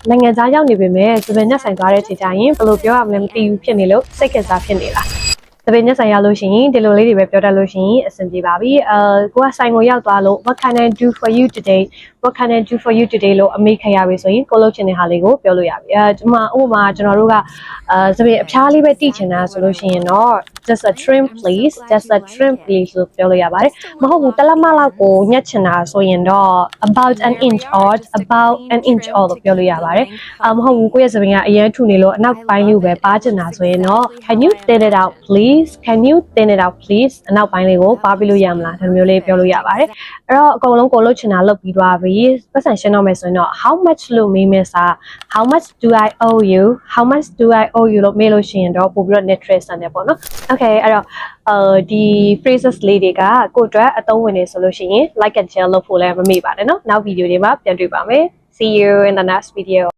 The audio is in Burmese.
နိုင်ငံသားရောက်နေပေမဲ့သပင်ညက်ဆိုင်သွားတဲ့ချိန်ကျရင်ဘယ်လိုပြောရမလဲမသိဘူးဖြစ်နေလို့စိတ်ကစားဖြစ်နေလားသပင်ညက်ဆိုင်ရောက်လို့ရှိရင်ဒီလိုလေးတွေပဲပြောတတ်လို့ရှိရင်အဆင်ပြေပါပြီကိုကဆိုင်ကိုရောက်သွားလို့ what can I do for you today what can I do for you today လို့အမေးခရပြီဆိုရင်ကိုလုပ်ချင်တဲ့ဟာလေးကိုပြောလို့ရပြီဒီမှာဥပမာကျွန်တော်တို့ကသပင်အဖျားလေးပဲတိချင်တာဆိုလို့ရှိရင်တော့ just a trim please just a trim please လို့ပြောလို့ရပါတယ်မဟုတ်ဘူးတလက်မလောက်ကိုညက်ချင်တာဆိုရင်တော့ about an inch or about an inch or လို့ပြောလို့ရပါတယ်မဟုတ်ဘူးကိုယ့်ရဲ့သပင်ကအရင်ထူနေလို့အနောက်ပိုင်းလေးကိုပဲပါချင်တာဆိုရင်တော့ can you thin it out please can you thin it out please အနောက်ပိုင်းလေးကိုပါပြီးလို့ရမလားဒါမျိုးလေးပြောလို့ရပါတယ်အဲ့တော့အကုန်လုံးကိုလုပ်ချင်တာလုပ်ပြီးသွားပြီပတ်စံရှင်းတော့မယ်ဆိုရင်တော့ how much လို့မေးမယ်စာ how much do I owe you how much do I owe you လို့မေးလို့ရှိရင်တော့ပို့ပြီးတော့ net trace နဲ့ပေါ့နော် okay အဲ့တော့ဒီ phrases လေးတွေကကိုယ့်အတွက်အသုံးဝင်နေဆိုလို့ရှိရင် like and share လုပ်ဖို့လည်းမမေ့ပါနဲ့เนาะနောက်ဗီဒီယိုတွေမှာပြန်တွေ့ပါမယ် see you in the next video